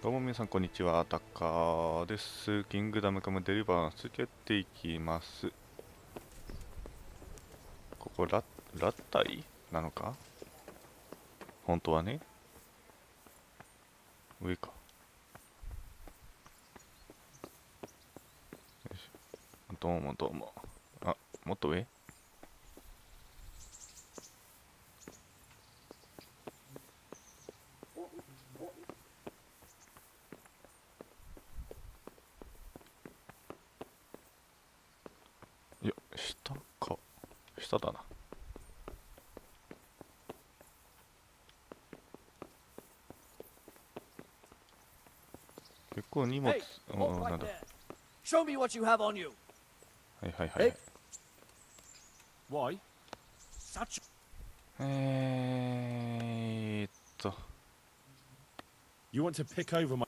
どうも皆さんこんにちは、タカです。キングダムカムデリバーンス続けていきます。ここラッタイなのか本当はね。上か。よいしょ。どうもどうも。あ、もっと上。いや、下か。下だな。結構荷物、なんだ。Show me what you have on you. はいはいはい。Why? Such. えーっと、You want to pick over my...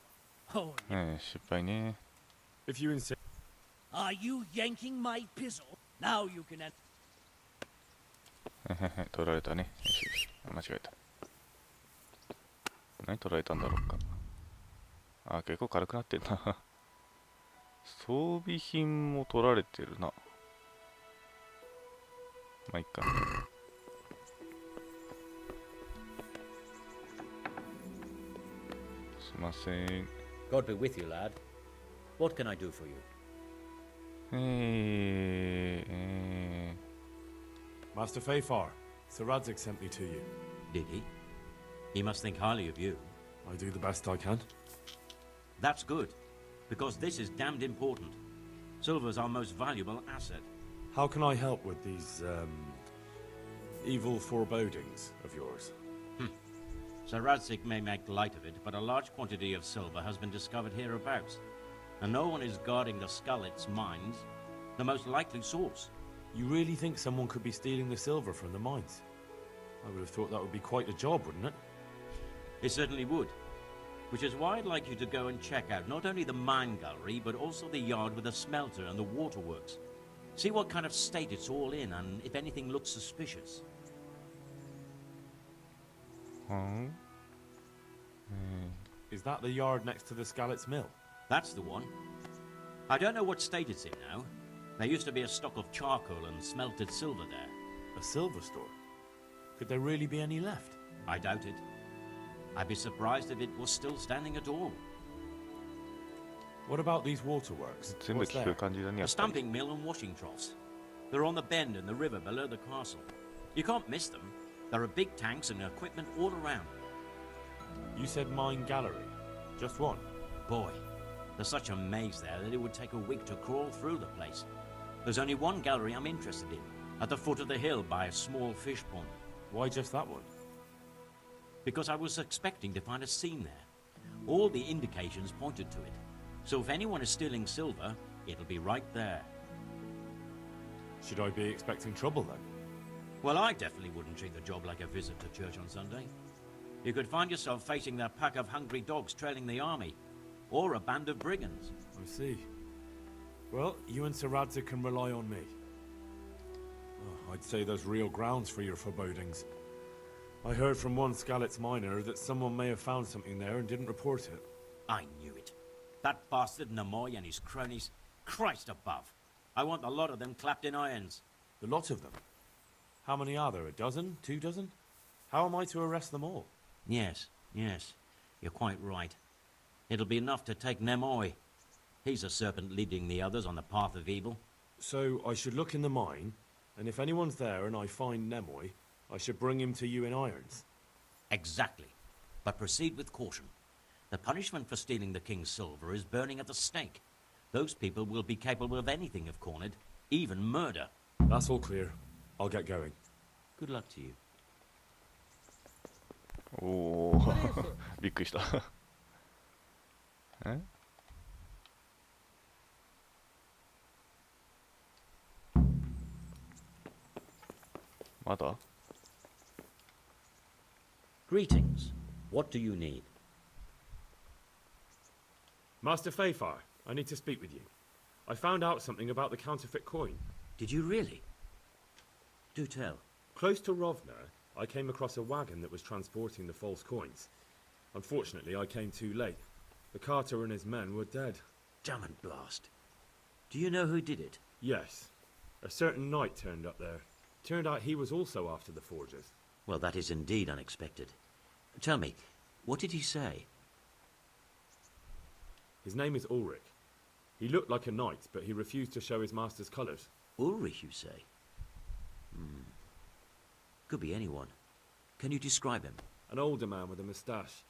Oh, 失敗ね。 If you insist... are you yanking my pizzle? Now you can. 取られたね。よしよし。間違えた。何取られたんだろうか。あ、結構軽くなってんな。装備品も取られてるな。まあ、いっか。すいません。God be with you, lad. What can I do for you? Master Fayfar, Sir Radzig sent me to you. Did he? He must think highly of you. I do the best I can. That's good, because this is damned important. Silver's our most valuable asset. How can I help with these, evil forebodings of yours? Sir Radzig may make light of it, but a large quantity of silver has been discovered hereabouts. And no one is guarding the Skullet's mines, the most likely source. You really think someone could be stealing the silver from the mines? I would have thought that would be quite a job, wouldn't it? It certainly would. Which is why I'd like you to go and check out not only the mine gallery, but also the yard with the smelter and the waterworks. See what kind of state it's all in, and if anything looks suspicious. Is that the yard next to the Skallet's mill? That's the one. I don't know what state it's in now. There used to be a stock of charcoal and smelted silver there. A silver store? Could there really be any left? I doubt it. I'd be surprised if it was still standing at all. What about these waterworks? 全部 What's 聞く there? 感じだね、や A っぱり。 stamping mill and washing troughs. They're on the bend in the river below the castle. You can't miss them. There are big tanks and equipment all around. You said mine gallery. Just one? Boy, there's such a maze there that it would take a week to crawl through the place. There's only one gallery I'm interested in, at the foot of the hill by a small fish pond. Why just that one? Because I was expecting to find a scene there. All the indications pointed to it. So if anyone is stealing silver, it'll be right there. Should I be expecting trouble then? Well, I definitely wouldn't treat the job like a visit to church on Sunday. You could find yourself facing that pack of hungry dogs trailing the army, or a band of brigands. I see. Well, you and Sir Radzig can rely on me. Oh, I'd say there's real grounds for your forebodings. I heard from one Skallet's miner that someone may have found something there and didn't report it. I knew it. That bastard Namoy and his cronies. Christ above. I want a lot of them clapped in irons. The lot of them. How many are there? A dozen? 2 dozen? How am I to arrest them all? Yes. You're quite right. It'll be enough to take Nemoy. He's a serpent leading the others on the path of evil. So I should look in the mine, and if anyone's there and I find Nemoy, I should bring him to you in irons. Exactly. But proceed with caution. The punishment for stealing the king's silver is burning at the stake. Those people will be capable of anything if cornered, even murder. That's all clear. I'll get going. Good luck to you. おお、びっくりした。えまだ Greetings. What do you need? Master Fayfar, I need to speak with you. I found out something about the counterfeit coin. Did you really? Do tell. Close to Rovna, I came across a wagon that was transporting the false coins. Unfortunately, I came too late. The carter and his men were dead. Damn and blast. Do you know who did it? Yes. A certain knight turned up there. Turned out he was also after the forgers. Well, that is indeed unexpected. Tell me, what did he say? His name is Ulrich. He looked like a knight, but he refused to show his master's colours. Ulrich, you say? Could be anyone. Can you describe him? An older man with a moustache.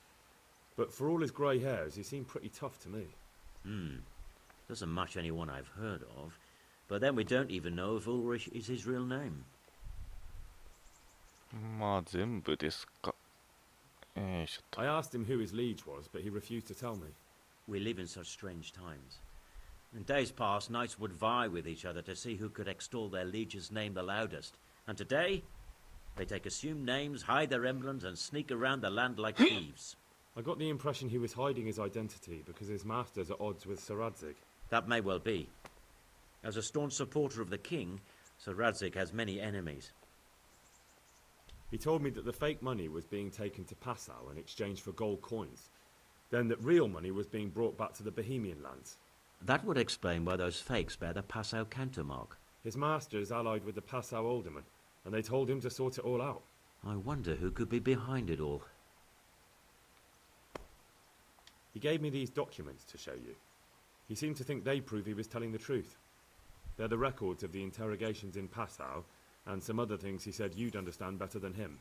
But for all his grey hairs, he seemed pretty tough to me. Doesn't match anyone I've heard of. But then we don't even know if Ulrich is his real name. まあ全部ですか。ちょっと。I asked him who his liege was, but he refused to tell me. We live in such strange times. In days past, knights would vie with each other to see who could extol their liege's name the loudest. And today, they take assumed names, hide their emblems, and sneak around the land like thieves. I got the impression he was hiding his identity because his master's at odds with Sir Radzig. That may well be. As a staunch supporter of the king, Sir Radzig has many enemies. He told me that the fake money was being taken to Passau in exchange for gold coins. Then that real money was being brought back to the Bohemian lands. That would explain why those fakes bear the Passau countermark. His master is allied with the Passau alderman, and they told him to sort it all out. I wonder who could be behind it all. He gave me these documents to show you. He seemed to think they prove he was telling the truth. They're the records of the interrogations in Passau, and some other things he said you'd understand better than him.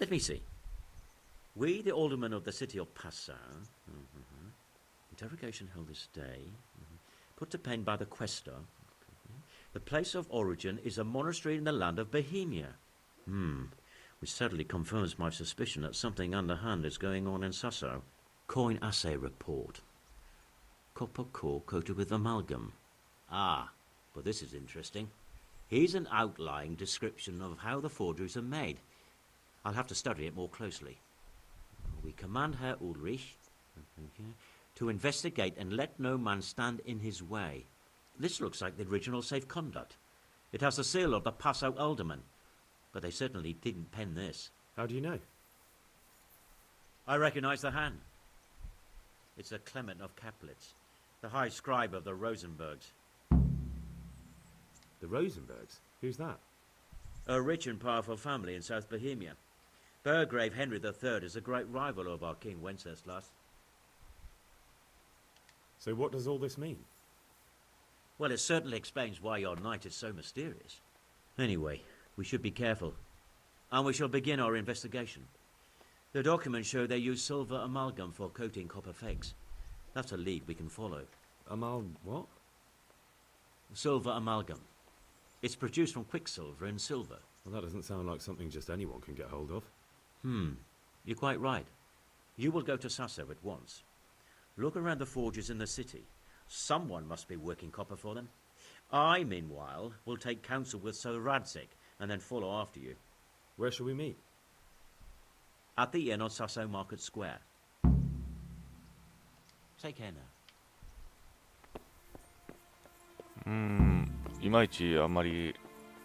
Let me see. We, the aldermen of the city of Passau. Interrogation held this day. Put to pen by the questor. The place of origin is a monastery in the land of Bohemia. Which certainly confirms my suspicion that something underhand is going on in Sasso. Coin assay report. Copper core coated with amalgam. Ah, but this is interesting. Here's an outline description of how the forgeries are made. I'll have to study it more closely. We command Herr Ulrich to investigate and let no man stand in his way. This looks like the original safe conduct. It has the seal of the Passau alderman, but they certainly didn't pen this. How do you know? I recognize the hand. It's a Clement of Kaplitz, the high scribe of the Rosenbergs. The Rosenbergs? Who's that? A rich and powerful family in South Bohemia. Burgrave Henry III is a great rival of our King Wenceslas. So what does all this mean? Well, it certainly explains why your knight is so mysterious. Anyway, we should be careful. And we shall begin our investigation. The documents show they use silver amalgam for coating copper fakes. That's a lead we can follow. What? Silver amalgam. It's produced from quicksilver and silver. Well, that doesn't sound like something just anyone can get hold of. You're quite right. You will go to Sasso at once. Look around the forges in the city. Someone must be working copper for them. I, meanwhile, will take counsel with Sir Radzig and then follow after you. Where shall we meet? At the inn on Sasso Market Square. Take care now. いまいちあんまり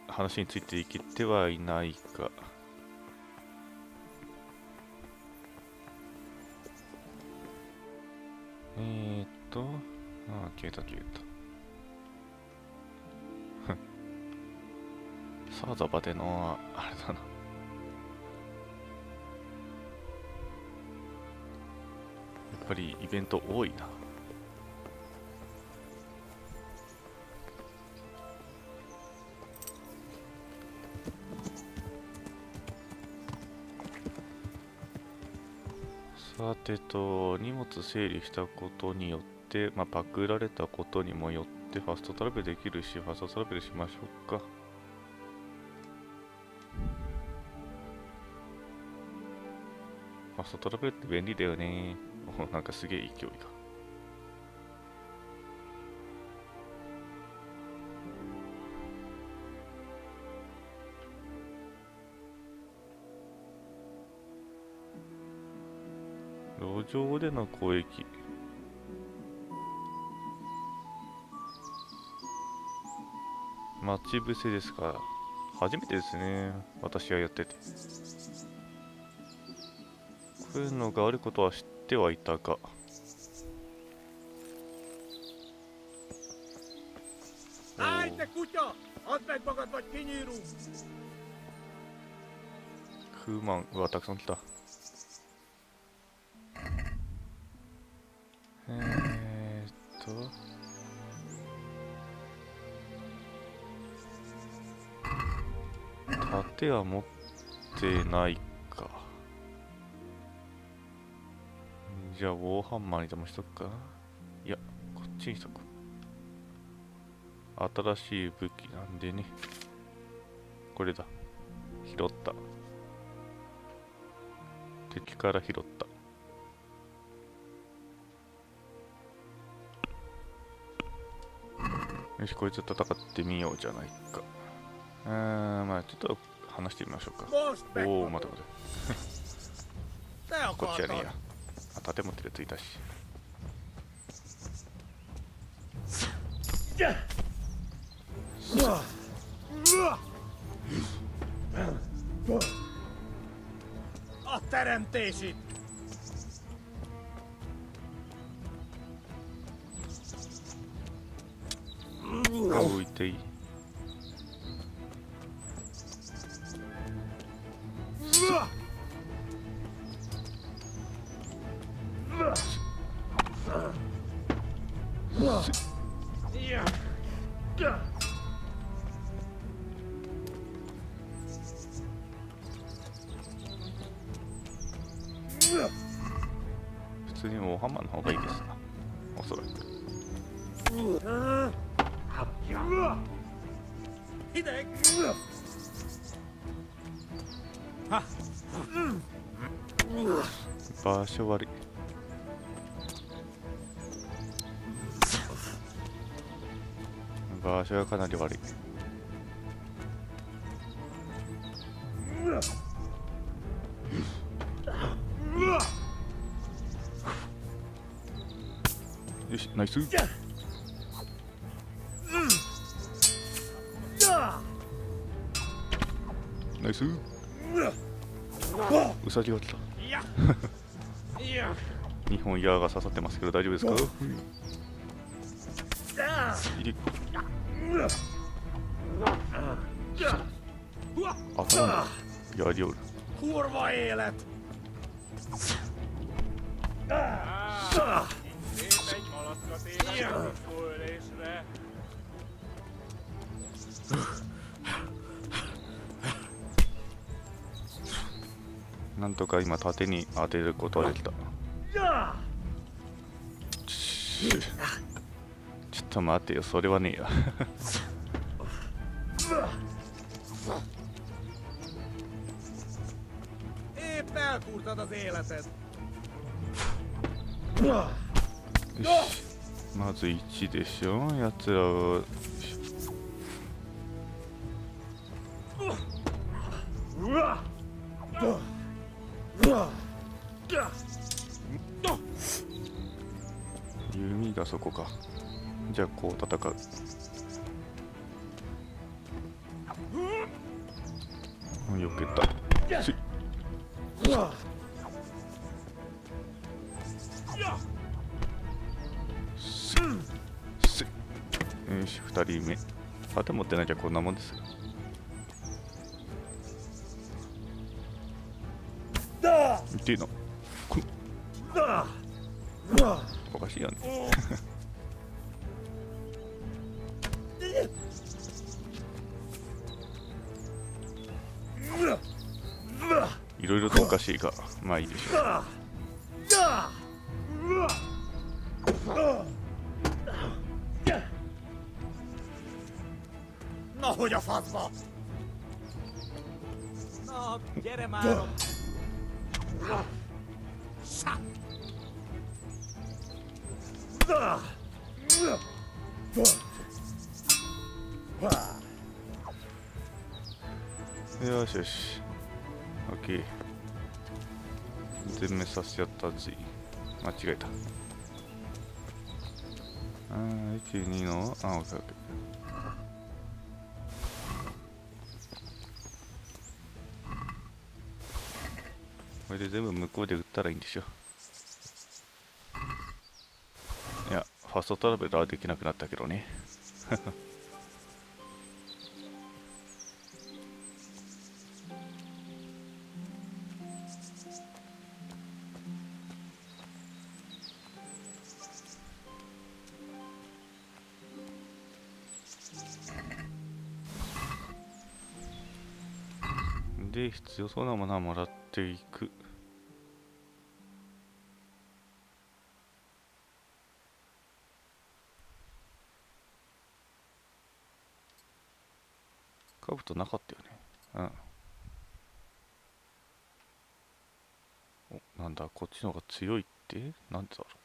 話についていけてはいないか。消えた。さあザバでのあれだな。やっぱりイベント多いな。さてと、荷物整理したことによって、パクられたことにもよってファストトラベルできるし、ファストトラベルしましょうか。ファストトラベルって便利だよね。なんかすげえ勢いが。路上での交易。待ち伏せですか。初めてですね。私がやってて。こういうのがあることは知ってはいたが。te kutya! Add meg magad, vagy kinyírunk! クーマン、うわ、たくさん来た。盾は持ってないか。じゃあウォーハンマーにでもしとくか。いや、こっちにしとく。新しい武器なんでね。これだ。拾った。敵から拾った。よし、こいつと戦ってみようじゃないか。まあちょっと話してみましょうか。おお、待て待て。こっちやねえや。あ、盾持ってるついたし。A teremtésit! 置いていい。普通にもうハンマーの方がいいですな、おそらく。Hideg! 場所悪い。場所がかなり悪い。よし、ナイス。ナイス。ウサギが来た。2本矢が刺さってますけど大丈夫ですか？あ、なんだ。やりおる。Kurva élet! なんとか今盾に当てることができた。ちょっと待ってよ、それはねえや。Épp elkurtad az életed! よし、まず1でしょ、やつらを。弓がそこか。じゃあこう戦う。よくやった。すいすい。よし、2人目。盾持ってなきゃこんなもんです。っていうのおかしいよね。いろいろとおかしいが、まあいいでしょう。Na, hogy a faszba! Na, gyere már!よしよし。オッケー。全滅させちゃったぜ。間違えた。1、2の、オッケーオッケー。これで全部向こうで撃ったらいいんでしょ。いや、ファーストトラベルはできなくなったけどね。で必要そうなものはもらっていく。兜なかったよね。うん。お、なんだ、こっちの方が強いってなんでだろう。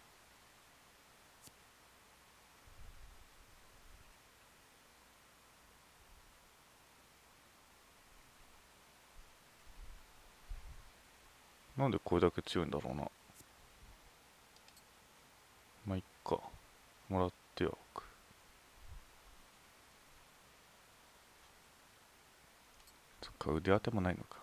なんでこれだけ強いんだろうな。まあ、いっか。もらってはおく。そっか、腕当てもないのか。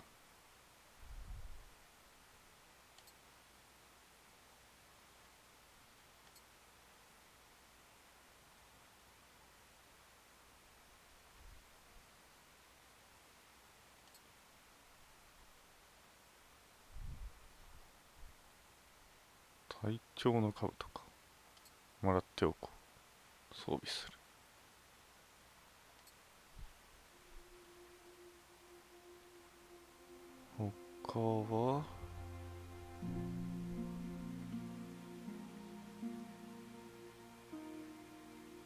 隊長の兜か。もらっておこう。装備する。他は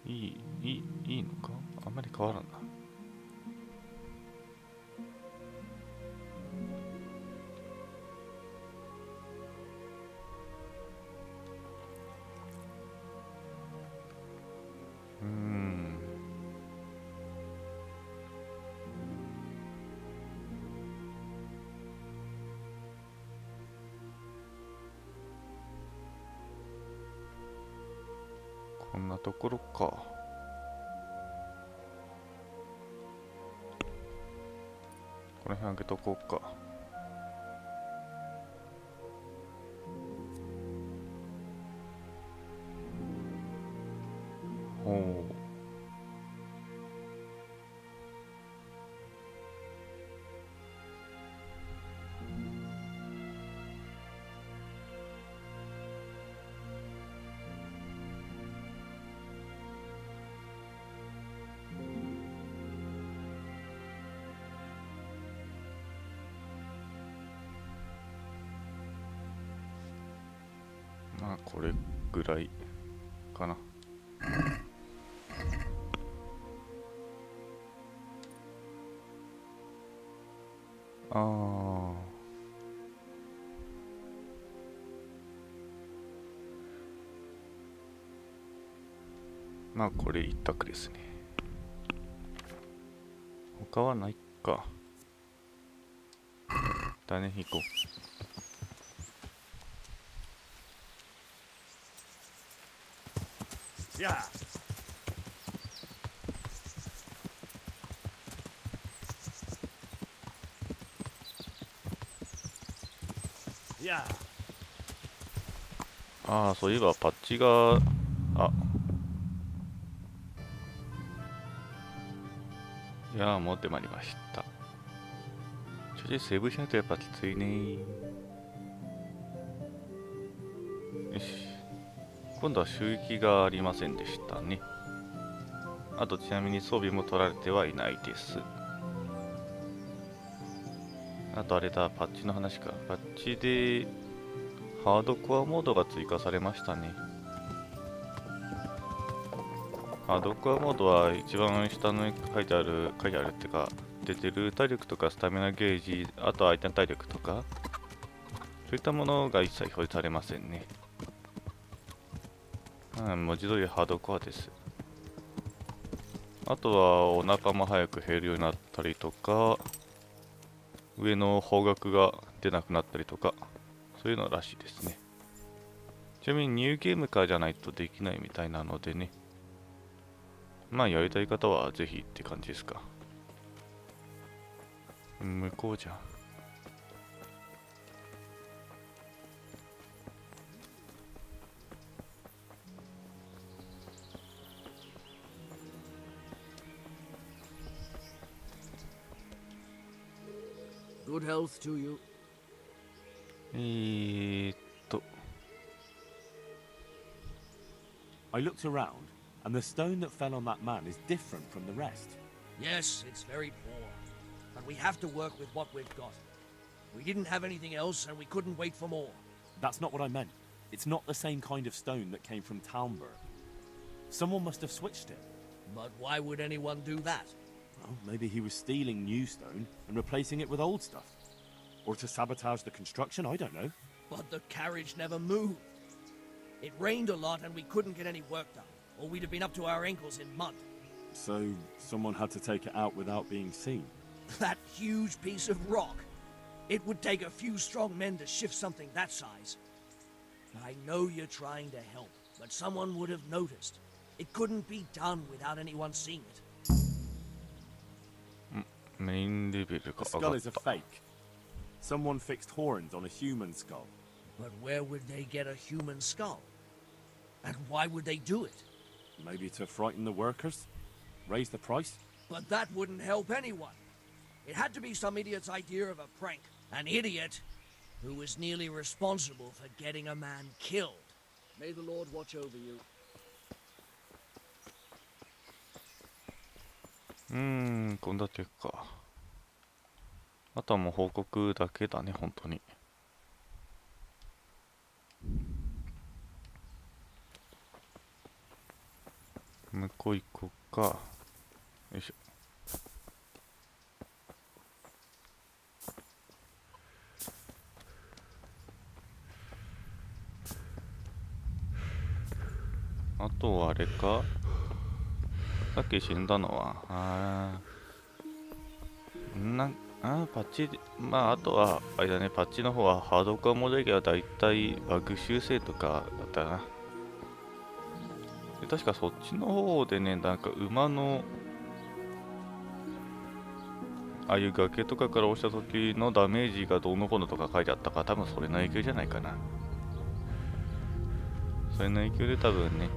いいのか。あんまり変わらんな。こんなところか。この辺開けとこうか。ほう。まあこれぐらいかな。ああ。まあこれ一択ですね。他はないか。だね、行こう。Yeah. Yeah. ああ、そういえばパッチが、いやー、持ってまいりました。ちょいセーブしないとやっぱきついね。よし。今度は襲撃がありませんでしたね。あとちなみに装備も取られてはいないです。あとあれだ、パッチの話か。パッチでハードコアモードが追加されましたね。ハードコアモードは一番下の書いてあるってか、出てる体力とかスタミナゲージ、あと相手の体力とか、そういったものが一切表示されませんね。文字通りハードコアです。あとはお腹も早く減るようになったりとか、上の方角が出なくなったりとか、そういうのらしいですね。ちなみにニューゲームからじゃないとできないみたいなのでね。まあやりたい方はぜひって感じですか。向こうじゃん。Good health to you. と I looked around, and the stone that fell on that man is different from the rest. Yes, it's very poor. but we have to work with what we've got. We didn't have anything else, and we couldn't wait for more. That's not what I meant. It's not the same kind of stone that came from Talmberg. Someone must have switched it. But why would anyone do that? Well, maybe he was stealing new stone and replacing it with old stuff. Or to sabotage the construction, I don't know. But the carriage never moved. It rained a lot, and we couldn't get any work done, or we'd have been up to our ankles in mud. So, someone had to take it out without being seen. That huge piece of rock. It would take a few strong men to shift something that size. I know you're trying to help, but someone would have noticed. It couldn't be done without anyone seeing it. メインレベル The が skull 上がっ is a た。 fake. Someone fixed horns on a human skull. But where would they get a human skull? And why would they do it? Maybe to frighten the workers? Raise the price? But that wouldn't help anyone. It had to be some idiot's idea of a prank. An idiot who was nearly responsible for getting a man killed. May the Lord watch over you. こんだけか。あとはもう報告だけだね、本当に。向こう行こうか。よいしょ。あとはあれか。さっき死んだのは、パッチ、まあ、あとは、あれだね、パッチの方はハードコアモデルはだいたいバグ修正とかだったな。で確かそっちの方でね、なんか馬の、ああいう崖とかから落ちた時のダメージがどうのこうのとか書いてあったから、多分それの影響じゃないかな。それの影響で多分ね、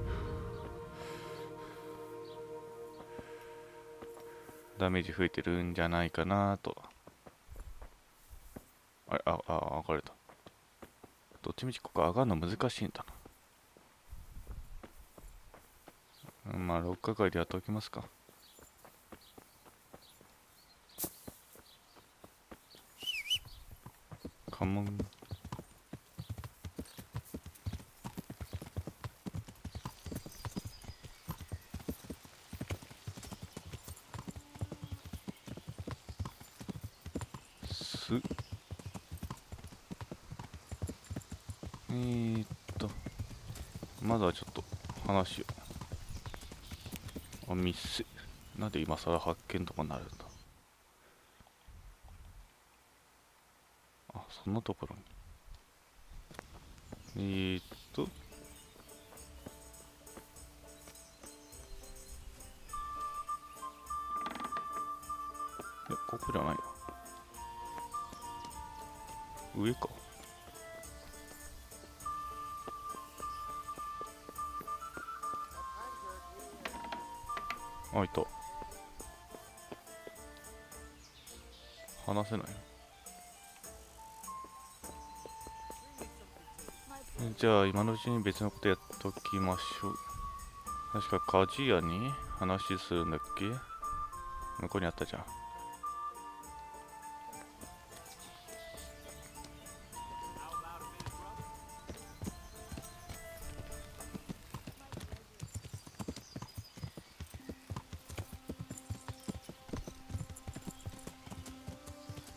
ダメージ増えてるんじゃないかなと。あれ、分かれた。どっちみちここ上がるの難しいんだな。まあ、6係でやっておきますか。カモン。まずはちょっと話を。店。なんで今更発見とかになるんだ。あ、そんなところに。ここじゃないな。上か。あ、いた。話せないな。じゃあ今のうちに別のことやっときましょう。確か鍛冶屋に話するんだっけ。向こうにあったじゃん。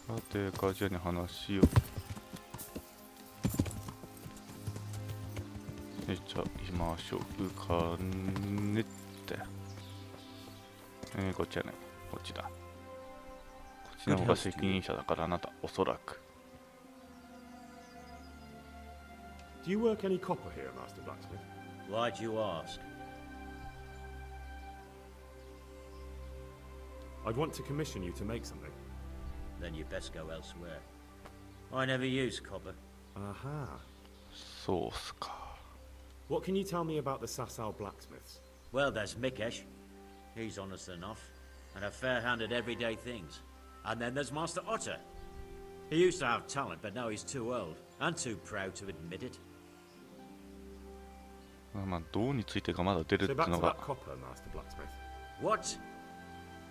さて、鍛冶屋に話しよう。じゃあ、行きましょう。かねって。こっちじゃない。こっちだ。こっちの方が責任者だから、あなた、おそらく。Do you work any copper here, Master Blacksmith? Why'd you ask? I'd want to commission you to make something. Then you best go elsewhere. I never use copper. Aha. そうっすか。What can you tell me about the Sasau blacksmiths? Well, there's Mikesh. He's honest enough, and a fair hand at everyday things. And then there's Master Otter. He used to have talent, but now he's too old, and too proud to admit it. まあ、銅についてがまだ出るっ So ていう back の to が that。copper, Master Blacksmith. What?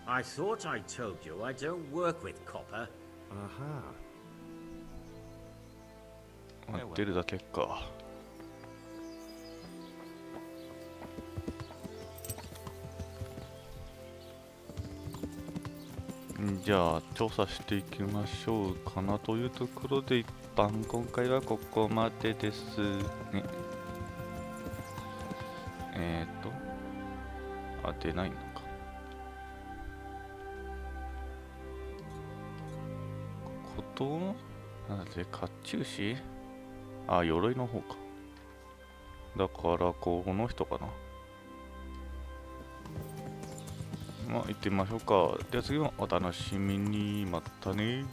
I thought I told you I don't work with copper. Aha. 出るだけか。じゃあ調査していきましょうかなというところで、一旦今回はここまでですね。出ないのか。なんで甲冑師、鎧の方か。だからこの人かな。まあ行ってみましょうか。では次もお楽しみに。またね。